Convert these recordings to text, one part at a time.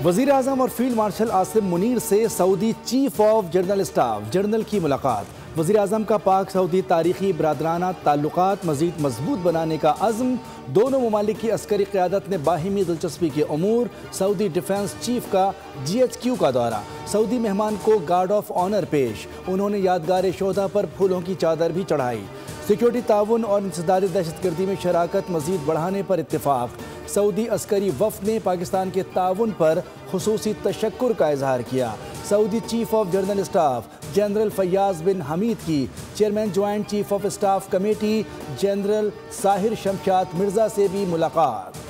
वज़ीर आज़म और field marshal Asim Munir से Saudi chief of general staff general की मुलाकात। वज़ीर आज़म का पाक सऊदी तारीखी बरादराना ताल्लुकात मज़ीद मजबूत बनाने का अज़्म। दोनों ममालिक की अस्करी क़यादत ने बाहिमी दिलचस्पी के अमूर। सऊदी डिफेंस चीफ का GHQ का दौरा। सऊदी मेहमान को गार्ड ऑफ ऑनर पेश। उन्होंने यादगार शोधा पर फूलों की चादर भी चढ़ाई। सिक्योरिटी ताउन और इंसदादी दहशतगर्दी में शराकत मज़ीद बढ़ाने पर इत्तेफाक। सऊदी अस्करी वफ़द ने पाकिस्तान के ताउन पर खुसूसी तशक्कुर का इजहार किया। Saudi chief of general staff general Fayyaz bin Hamid की chairman joint chief of staff committee general Sahir Shamshad Mirza से भी मुलाकात।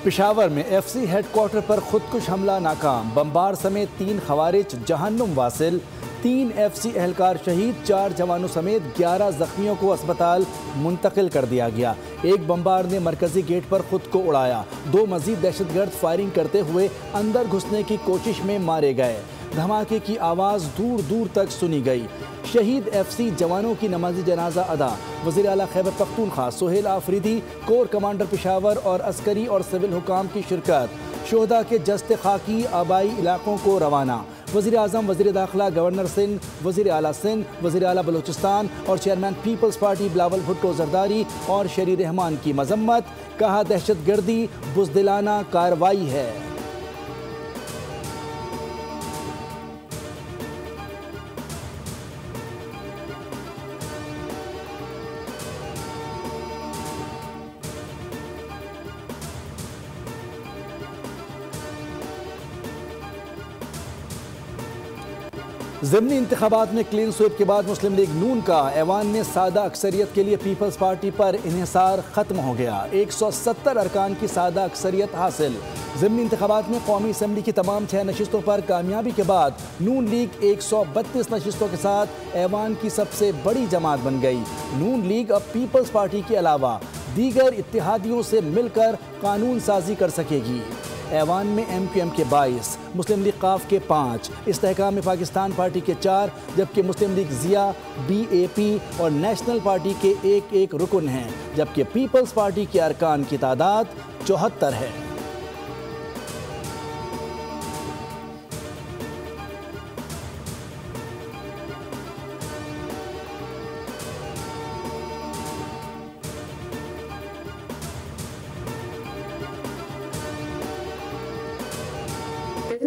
पेशावर में FC हेडक्वार्टर पर खुदकुश हमला नाकाम। बमबार समेत 3 खवारिज जहन्नुम वासिल। 3 FC एहलकार शहीद। 4 जवानों समेत 11 जख्मियों को अस्पताल मुंतकिल कर दिया गया। एक बमबार ने मरकजी गेट पर खुद को उड़ाया। 2 मजीद दहशतगर्द फायरिंग करते हुए अंदर घुसने की कोशिश में मारे गए। धमाके की आवाज़ दूर दूर तक सुनी गई। शहीद FC जवानों की नमाजी जनाजा अदा। वज़ीर आला खैबर पख्तूनख्वा सुहेल आफरीदी, कोर कमांडर पेशावर और अस्करी और सिविल हुकाम की शिरकत। शोहदा के जस्ते खाकी आबाई इलाकों को रवाना। वज़ीर आज़म, वज़ीर दाखिला, गवर्नर सिंध, वज़ीर आला सिंध, वज़ीर आला बलूचिस्तान और chairman Peoples Party Bilawal Bhutto Zardari और शरी रहमान की मजम्मत। कहा दहशतगर्दी बुज़दिलाना कार्रवाई है। ज़िमनी इंतखाबात में क्लीन स्वीप के बाद मुस्लिम लीग नून का ऐवान में सादा अक्सरियत के लिए पीपल्स पार्टी पर इन्हिसार ख़त्म हो गया। 170 अरकान की सादा अक्सरियत हासिल। ज़िमनी इंतखाबात में कौमी असम्बली की तमाम 6 नशिस्तों पर कामयाबी के बाद नून लीग 132 नशिस्तों के साथ ऐवान की सबसे बड़ी जमात बन गई। नून लीग अब पीपल्स पार्टी के अलावा दीगर इत्तेहादियों से मिलकर कानून साजी कर सकेगी। ऐवान में MQM के 22, मुस्लिम लीग काफ के 5, इस्तेहकाम में पाकिस्तान पार्टी के 4, जबकि मुस्लिम लीग ज़िया, BAP और नेशनल पार्टी के 1-1 रुकन हैं, जबकि पीपल्स पार्टी के अरकान की तादाद 74 है।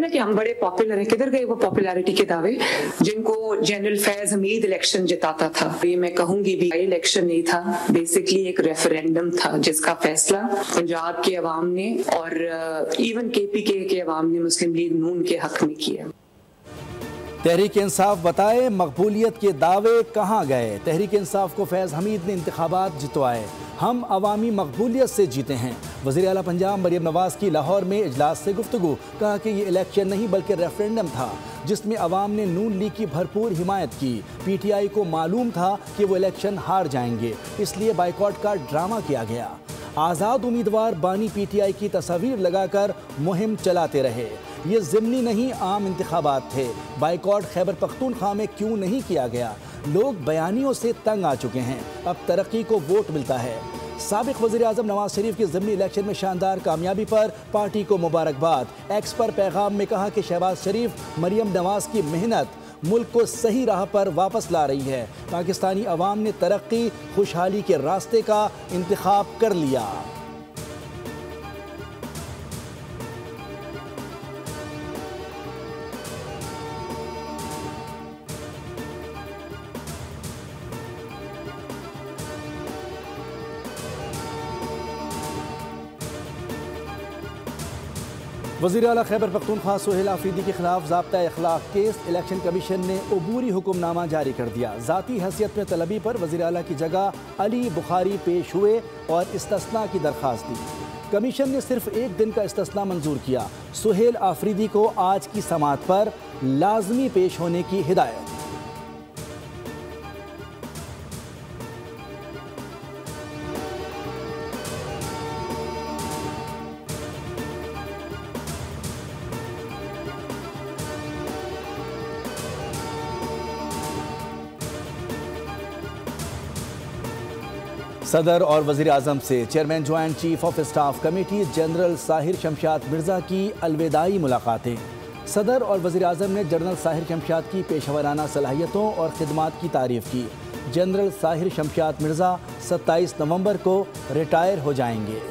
कि हम बड़े पॉपुलर हैं, किधर गए वो पॉपुलैरिटी के दावे जिनको जनरल फैज हमीद इलेक्शन जिताता था। ये मैं कहूंगी भी इलेक्शन नहीं था, बेसिकली एक रेफरेंडम था जिसका फैसला पंजाब के अवाम ने और इवन KPK के अवाम ने मुस्लिम लीग नून के हक में किया। तहरीक इंसाफ बताए मकबूलियत के दावे कहाँ गए। तहरीक इंसाफ को फैज़ हमीद ने इंतखाबात जितवाए। हम अवामी मकबूलियत से जीते हैं। वज़ीर आला पंजाब मरियम नवाज़ की लाहौर में इजलास से गुफ्तगू। कहा कि ये इलेक्शन नहीं बल्कि रेफरेंडम था जिसमें अवाम ने नून लीग की भरपूर हिमायत की। PTI को मालूम था कि वो इलेक्शन हार जाएंगे, इसलिए बाइकॉट का ड्रामा किया गया। आज़ाद उम्मीदवार बानी PTI की तस्वीर लगाकर मुहिम चलाते रहे। ये ज़िमनी नहीं आम इंतखाबात थे। बाइकॉट खैबर पख्तूनख्वा में क्यों नहीं किया गया? लोग बयानियों से तंग आ चुके हैं। अब तरक्की को वोट मिलता है। साबिक वज़ीर आज़म नवाज शरीफ की ज़िमनी इलेक्शन में शानदार कामयाबी पर पार्टी को मुबारकबाद। एक्स पर पैगाम में कहा कि शहबाज शरीफ, मरियम नवाज की मेहनत मुल्क को सही राह पर वापस ला रही है। पाकिस्तानी अवाम ने तरक्की, खुशहाली के रास्ते का इंतखाब कर लिया। वज़ीर आला खैबर पख्तूनख्वा सुहेल आफरीदी के खिलाफ ज़ाब्ता अखलाक केस। इलेक्शन कमीशन ने अबूरी हुक्मनामा जारी कर दिया। ज़ाती हैसियत में तलबी पर वज़ीर आला की जगह अली बुखारी पेश हुए और इस्तिस्ना की दरख्वास्त दी। कमीशन ने सिर्फ 1 दिन का इस्तिस्ना मंजूर किया। सुहेल आफरीदी को आज की समाअत पर लाजमी पेश होने की हिदायत। सदर और वज़ीर आज़म से chairman joint chief of staff committee general Sahir Shamshad Mirza की अलविदाई मुलाकातें। सदर और वज़ीर आज़म ने जनरल साहिर शमशाद की पेशेवराना सलाहियतों और खिदमात की तारीफ़ की। जनरल साहिर शमशाद मिर्ज़ा 27 नवंबर को रिटायर हो जाएंगे।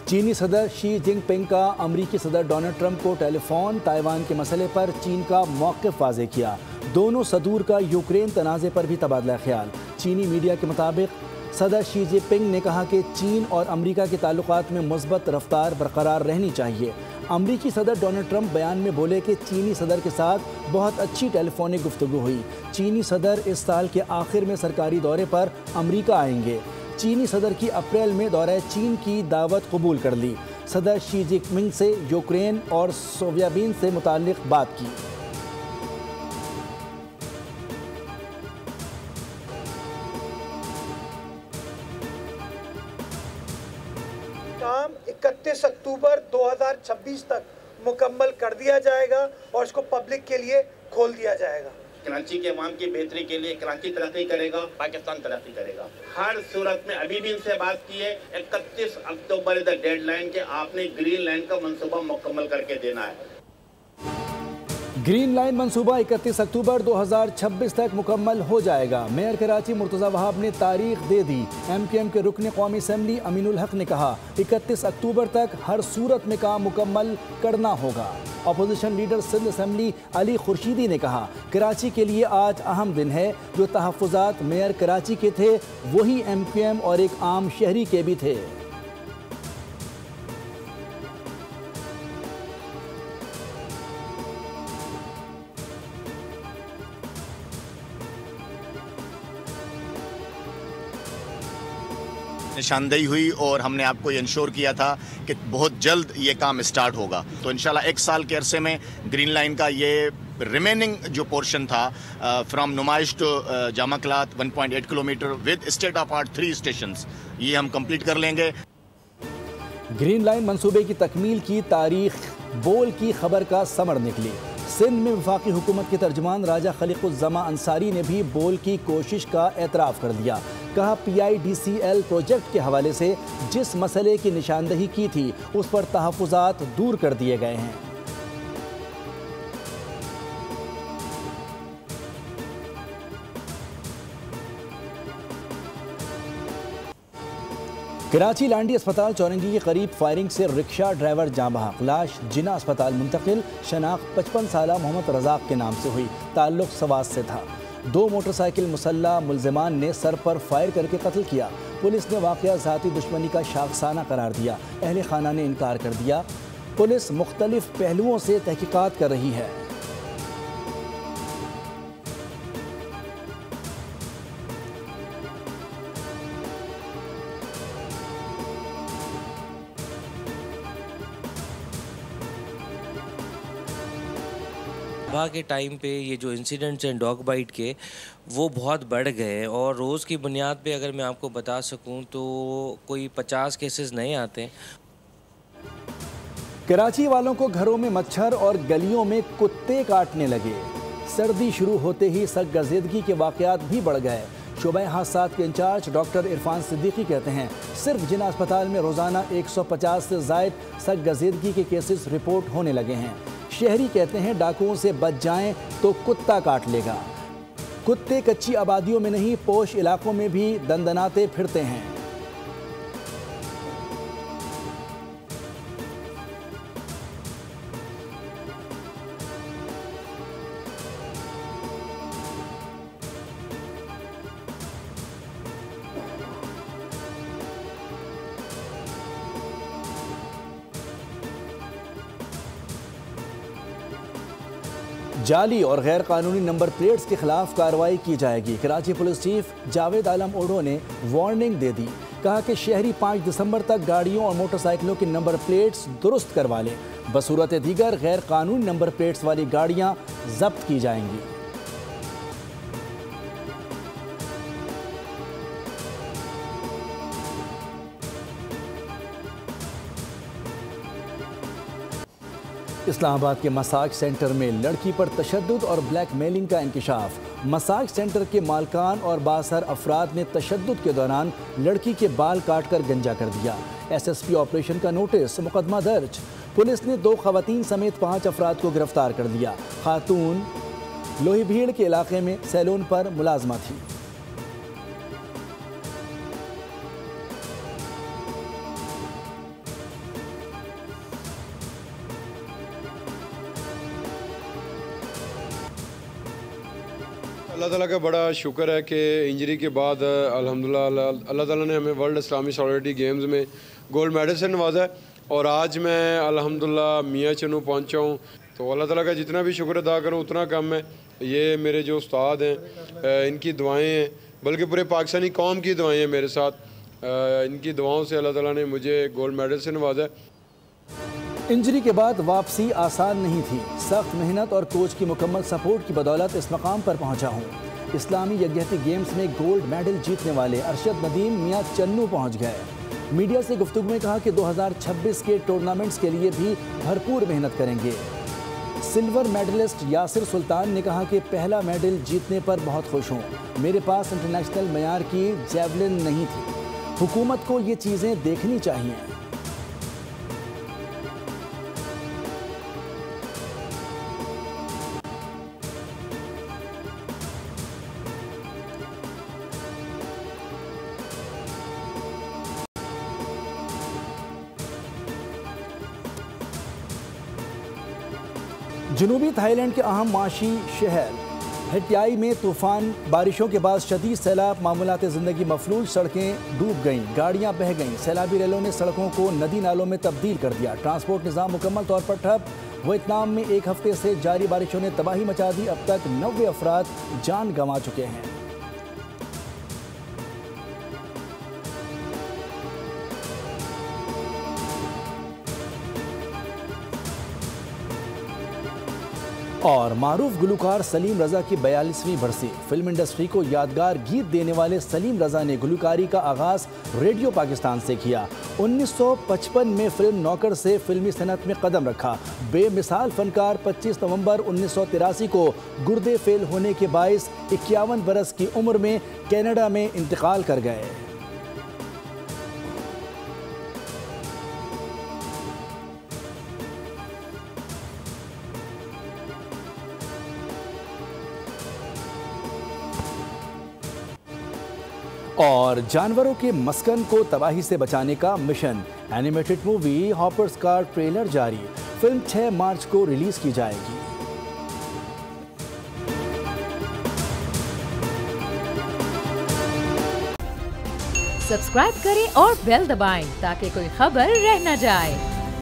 चीनी सदर शी जिनपिंग का अमरीकी सदर डोनाल्ड ट्रंप को टेलीफोन। ताइवान के मसले पर चीन का मौक़िफ़ वाज़ेह किया। दोनों सदूर का यूक्रेन तनाज़े पर भी तबादला ख्याल। चीनी मीडिया के मुताबिक सदर शी जिनपिंग ने कहा कि चीन और अमरीका के ताल्लुकात में मुस्बत रफ्तार बरकरार रहनी चाहिए। अमरीकी सदर डोनाल्ड ट्रंप बयान में बोले कि चीनी सदर के साथ बहुत अच्छी टेलीफोनिक गुफ्तगू हुई। चीनी सदर इस साल के आखिर में सरकारी दौरे पर अमरीका आएंगे। चीनी सदर की अप्रैल में दौरे चीन की दावत कबूल कर ली। सदर शी जिनपिंग से यूक्रेन और सोयाबीन से मुताल्लिक बात की। काम 31 अक्टूबर 2026 तक मुकम्मल कर दिया जाएगा और इसको पब्लिक के लिए खोल दिया जाएगा। कराची के अवाम की बेहतरी के लिए कराची तरक्की करेगा, पाकिस्तान तरक्की करेगा। हर सूरत में अभी भी इनसे बात की है, 31 अक्टूबर द डेडलाइन के आपने ग्रीन लाइन का मंसूबा मुकम्मल करके देना है। ग्रीन लाइन मंसूबा 31 अक्टूबर 2026 तक मुकम्मल हो जाएगा। मेयर कराची मुर्तज़ा वहाब ने तारीख दे दी। MKM के रुकन कौमी असम्बली अमीनुल हक ने कहा 31 अक्टूबर तक हर सूरत में काम मुकम्मल करना होगा। Opposition leader Sindh assembly Ali Khurshidi ने कहा कराची के लिए आज अहम दिन है। जो तहफ़्फ़ुज़ात मेयर कराची के थे वही MKM और एक आम शहरी के भी थे। निशानदेही हुई और हमने आपको इंश्योर किया था कि बहुत जल्द ये काम स्टार्ट होगा। तो इंशाल्लाह एक साल के अरसे में ग्रीन लाइन का ये रिमेनिंग जो पोर्शन था from Numaish to Jama cloth 1.8 kilometre with state of art 3 stations, ये हम कंप्लीट कर लेंगे। ग्रीन लाइन मंसूबे की तकमील की तारीख बोल की खबर का समर निकली। सिंध में वफाकी हुकूमत के तर्जुमान राजा खलीकुज़्ज़मा अंसारी ने भी बोल की कोशिश का एतराफ़ कर दिया। कहा PIDCL प्रोजेक्ट के हवाले से जिस मसले की निशानदही की थी उस पर तहफ़्फ़ुज़ात दूर कर दिए गए हैं। कराची लांडी अस्पताल चौरंगी के करीब फायरिंग से रिक्शा ड्राइवर जाँ बहक। लाश जिना अस्पताल मुंतकिल। शनाख्त 55 साला मोहम्मद रज़ाक के नाम से हुई। ताल्लुक सवास से था। 2 मोटरसाइकिल मुसल्ला मुल्ज़िमान ने सर पर फायर करके कत्ल किया। पुलिस ने वाक़या ज़ाती दुश्मनी का शाखसाना करार दिया। अहले खाना ने इनकार कर दिया। पुलिस मुख्तलिफ पहलुओं से तहकीकात कर रही है। सुबह के टाइम पे ये जो इंसिडेंट्स हैं डॉग बाइट के वो बहुत बढ़ गए और रोज़ की बुनियाद पे अगर मैं आपको बता सकूं तो कोई 50 केसेस नए आते हैं। कराची वालों को घरों में मच्छर और गलियों में कुत्ते काटने लगे। सर्दी शुरू होते ही सगगज़ेदगी के वाक़यात भी बढ़ गए। शोबा हादसात के इंचार्ज डॉक्टर इरफान सिद्दीकी कहते हैं सिर्फ जिना अस्पताल में रोज़ाना 150 से ज़ायद सगगज़ेदगी के केसेस रिपोर्ट होने लगे हैं। शहरी कहते हैं डाकुओं से बच जाएं तो कुत्ता काट लेगा। कुत्ते कच्ची आबादियों में नहीं पोश इलाकों में भी दंदनाते फिरते हैं। जाली और गैर कानूनी नंबर प्लेट्स के खिलाफ कार्रवाई की जाएगी। कराची पुलिस चीफ जावेद आलम ओडो ने वार्निंग दे दी। कहा कि शहरी 5 दिसंबर तक गाड़ियों और मोटरसाइकिलों की नंबर प्लेट्स दुरुस्त करवा लें। बसूरत दीगर गैर कानूनी नंबर प्लेट्स वाली गाड़ियां जब्त की जाएंगी। इस्लामाबाद के मसाज सेंटर में लड़की पर तशद्दुद और ब्लैकमेलिंग का इंकशाफ। मसाज सेंटर के मालकान और बासर अफराद ने तशद्दुद के दौरान लड़की के बाल काट कर गंजा कर दिया। SSP ऑपरेशन का नोटिस, मुकदमा दर्ज। पुलिस ने 2 खवातीन समेत 5 अफराद को गिरफ्तार कर दिया। खातून लोहीभीड़ के इलाके में सैलून पर मुलाजमा थी। अल्लाह ताला का बड़ा शुक्र है कि इंजरी के बाद अल्हम्दुलिल्लाह अल्लाह ताला ने हमें वर्ल्ड इस्लामी सॉलिडरिटी गेम्स में गोल्ड मेडल से नवाजा है और आज मैं अल्हम्दुलिल्लाह मियाँ चनू पहुँचा हूँ। तो अल्लाह ताला का जितना भी शुक्र अदा करूँ उतना कम है। ये मेरे जो उस्ताद हैं इनकी दुआएं हैं, बल्कि पूरे पाकिस्तानी कौम की दुआएं हैं मेरे साथ। इनकी दुआओं से अल्लाह ताला ने मुझे गोल्ड मेडल से नवाजा। इंजरी के बाद वापसी आसान नहीं थी। सख्त मेहनत और कोच की मुकम्मल सपोर्ट की बदौलत इस मकाम पर पहुंचा हूं। इस्लामी यकजहती गेम्स में गोल्ड मेडल जीतने वाले अरशद नदीम मियां चन्नू पहुंच गए। मीडिया से गुफ्तगू में कहा कि 2026 के टूर्नामेंट्स के लिए भी भरपूर मेहनत करेंगे। सिल्वर मेडलिस्ट यासिर सुल्तान ने कहा कि पहला मेडल जीतने पर बहुत खुश हूँ। मेरे पास इंटरनेशनल मयार की जैवलिन नहीं थी। हुकूमत को ये चीज़ें देखनी चाहिए। जनूबी थाईलैंड के अहम माशी शहर हेटियाई में तूफान बारिशों के बाद शदीद सैलाब, मामूलात ज़िंदगी मफलूज, सड़कें डूब गईं, गाड़ियां बह गईं। सैलाबी रेलों ने सड़कों को नदी नालों में तब्दील कर दिया। ट्रांसपोर्ट निज़ाम मुकम्मल तौर पर ठप। वियतनाम में 1 हफ्ते से जारी बारिशों ने तबाही मचा दी। अब तक 90 अफराद जान गंवा चुके हैं। और मारूफ गुलकार सलीम रज़ा की 42वीं बरसी। फिल्म इंडस्ट्री को यादगार गीत देने वाले सलीम रज़ा ने गुलकारी का आगाज़ रेडियो पाकिस्तान से किया। 1955 में फिल्म नौकर से फिल्मी सनत में कदम रखा। बेमिसाल फनकार 25 नवंबर 1983 को गुर्दे फेल होने के बायस 51 बरस की उम्र में कनाडा में इंतकाल कर गए। और जानवरों के मस्कन को तबाही से बचाने का मिशन। एनिमेटेड मूवी हॉपर्स का ट्रेलर जारी। फिल्म 6 मार्च को रिलीज की जाएगी। सब्सक्राइब करें और बेल दबाएं ताकि कोई खबर रह न जाए।